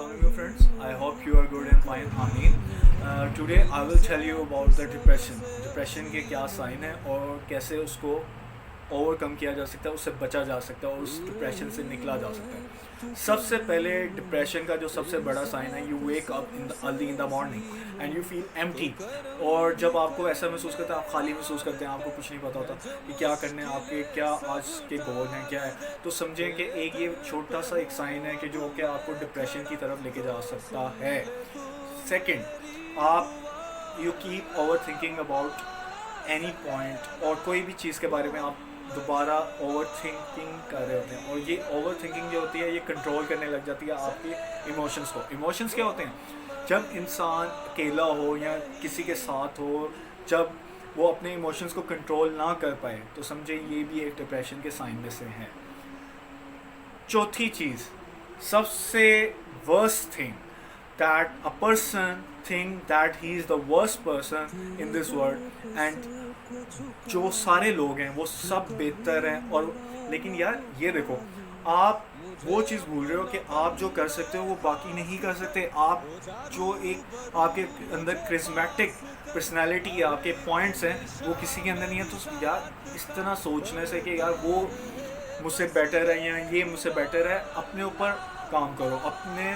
Assalamualaikum friends. I hope you are good and fine. Ameen. Today I will tell you about the depression. Depression के क्या sign है और कैसे उसको overcome किया जा सकता है, उससे बचा जा सकता है और उस डिप्रेशन से निकला जा सकता है। सबसे पहले डिप्रेशन का जो सबसे बड़ा साइन है, you wake up in the early in the morning and you feel empty. और जब आपको ऐसा महसूस करते हैं, आप खाली महसूस करते हैं, आपको कुछ नहीं पता होता कि क्या करने हैं, आपके क्या आज के गोल हैं, क्या है, तो समझें कि एक ये छोटा सा एक साइन है कि जो कि आपको डिप्रेशन की तरफ लेके जा सकता है। सेकेंड, आप you keep over thinking about any point, और कोई भी चीज़ के बारे में आप दोबारा ओवर थिंकिंग कर रहे होते हैं, और ये ओवर थिंकिंग जो होती है ये कंट्रोल करने लग जाती है आपके इमोशंस को। इमोशंस क्या होते हैं? जब इंसान अकेला हो या किसी के साथ हो, जब वो अपने इमोशंस को कंट्रोल ना कर पाए, तो समझे ये भी एक डिप्रेशन के साइन में से है। चौथी चीज़, सबसे worst thing, that a person think that he is the worst person in this world and जो सारे लोग हैं वो सब बेहतर हैं, और लेकिन यार ये देखो, आप वो चीज़ भूल रहे हो कि आप जो कर सकते हो वो बाकी नहीं कर सकते। आप जो एक आपके अंदर क्रिस्मेटिक पर्सनालिटी है, आपके पॉइंट्स हैं, वो किसी के अंदर नहीं है। तो यार इस तरह सोचने से कि यार वो मुझसे बेटर है या ये मुझसे बेटर है, अपने ऊपर काम करो, अपने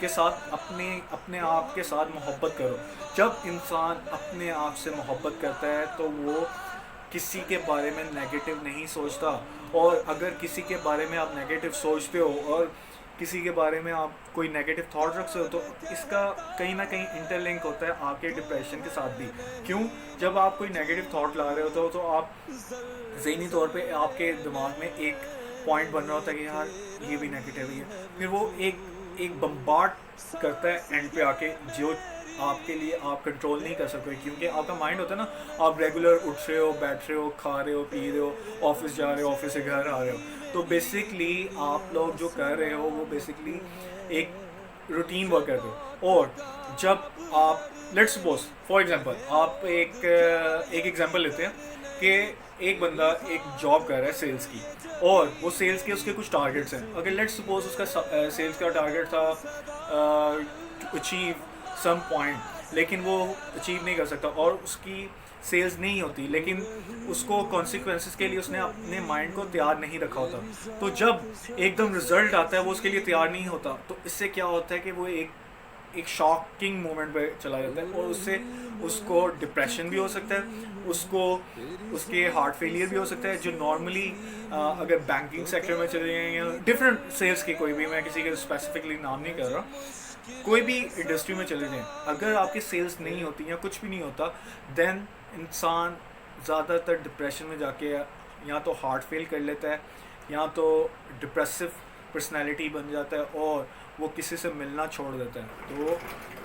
के साथ अपने आप के साथ मोहब्बत करो। जब इंसान अपने आप से मोहब्बत करता है तो वो किसी के बारे में नेगेटिव नहीं सोचता, और अगर किसी के बारे में आप नेगेटिव सोचते हो और किसी के बारे में आप कोई नेगेटिव थॉट रखते हो, तो इसका कहीं ना कहीं इंटरलिंक होता है आपके डिप्रेशन के साथ भी। क्यों? जब आप कोई नेगेटिव थॉट ला रहे होते हो तो आप ज़हनी तौर पे आपके दिमाग में एक पॉइंट बन रहा होता है कि यार ये भी नेगेटिव ही है, फिर वो एक बम्बार्ड करता है एंड पे आके, जो आपके लिए आप कंट्रोल नहीं कर सकते, क्योंकि आपका माइंड होता है ना, आप रेगुलर उठ रहे हो, बैठ रहे हो, खा रहे हो, पी रहे हो, ऑफिस जा रहे हो, ऑफिस से घर आ रहे हो, तो बेसिकली आप लोग जो कर रहे हो वो बेसिकली एक रूटीन वर्क करते हो। और जब आप लेट्स सपोज फॉर एग्जांपल, आप एक एग्जांपल लेते हैं कि एक बंदा एक जॉब कर रहा है सेल्स की, और वो सेल्स के उसके कुछ टारगेट्स हैं। अगर लेट्स सपोज उसका सेल्स का टारगेट था अचीव सम पॉइंट, लेकिन वो अचीव नहीं कर सकता और उसकी सेल्स नहीं होती, लेकिन उसको कॉन्सिक्वेंसेस के लिए उसने अपने माइंड को तैयार नहीं रखा होता। तो जब एकदम रिजल्ट आता है वो उसके लिए तैयार नहीं होता, तो इससे क्या होता है कि वो एक शॉकिंग मोमेंट पे चला जाता है, और उससे उसको डिप्रेशन भी हो सकता है, उसको उसके हार्ट फेलियर भी हो सकता है। जो नॉर्मली अगर बैंकिंग सेक्टर में चले जाएँ या डिफरेंट सेल्स के, कोई भी, मैं किसी के स्पेसिफिकली नाम नहीं कर रहा, कोई भी इंडस्ट्री में चले जाएँ, अगर आपकी सेल्स नहीं होती या कुछ भी नहीं होता, देन इंसान ज़्यादातर डिप्रेशन में जाके या तो हार्ट फेल कर लेता है, या तो डिप्रेसिव पर्सनैलिटी बन जाता है, और वो किसी से मिलना छोड़ देता है। तो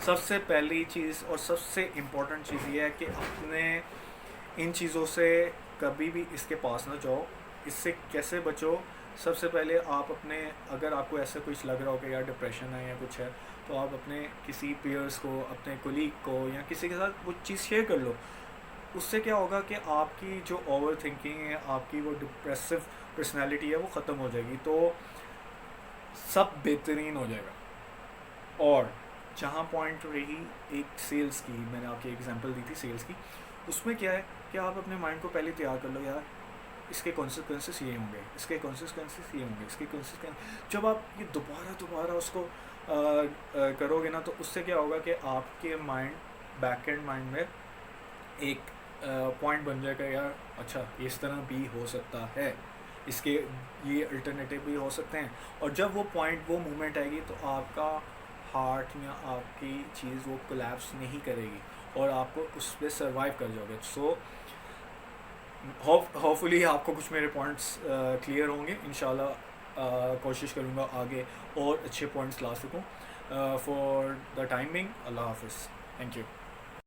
सबसे पहली चीज़ और सबसे इम्पोर्टेंट चीज़ ये है कि अपने इन चीज़ों से कभी भी इसके पास ना जाओ। इससे कैसे बचो? सबसे पहले आप अपने, अगर आपको ऐसा कुछ लग रहा हो कि यार डिप्रेशन है या कुछ है, तो आप अपने किसी पीयर्स को, अपने कोलीग को या किसी के साथ वो चीज़ शेयर कर लो। उससे क्या होगा कि आपकी जो ओवर थिंकिंग है, आपकी वो डिप्रेसिव पर्सनैलिटी है, वो ख़त्म हो जाएगी, तो सब बेहतरीन हो जाएगा। और जहाँ पॉइंट रही एक सेल्स की, मैंने आपकी एग्जांपल दी थी सेल्स की, उसमें क्या है कि आप अपने माइंड को पहले तैयार कर लो, यार इसके कॉन्सिक्वेंसेस ये होंगे, इसके कॉन्सिक्वेंसेस ये होंगे, इसके कॉन्सिक्वेंस। जब आप ये दोबारा उसको करोगे ना, तो उससे क्या होगा कि आपके माइंड, बैक एंड माइंड में एक पॉइंट बन जाएगा, यार अच्छा इस तरह भी हो सकता है, इसके ये अल्टरनेटिव भी हो सकते हैं। और जब वो पॉइंट, वो मोमेंट आएगी, तो आपका हार्ट या आपकी चीज़ वो कोलैप्स नहीं करेगी और आपको उस पर सर्वाइव कर जाओगे। सो होपफुली आपको कुछ मेरे पॉइंट्स क्लियर होंगे। इंशाल्लाह कोशिश करूँगा आगे और अच्छे पॉइंट्स ला सकूँ। फॉर द टाइमिंग, अल्लाह हाफिज़, थैंक यू।